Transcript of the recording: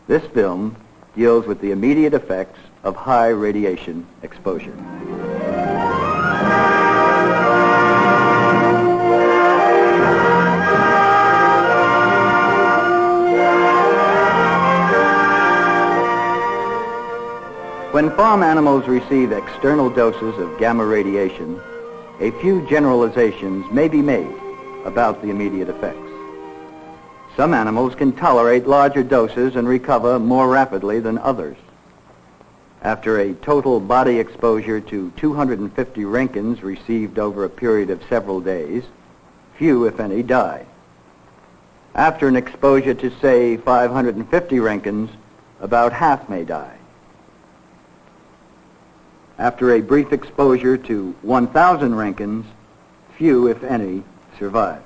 This film deals with the immediate effects of high radiation exposure. When farm animals receive external doses of gamma radiation, a few generalizations may be made about the immediate effects. Some animals can tolerate larger doses and recover more rapidly than others. After a total body exposure to 250 Roentgens received over a period of several days, few, if any, die. After an exposure to, say, 550 Roentgens, about half may die. After a brief exposure to 1,000 Roentgens, few, if any, survive.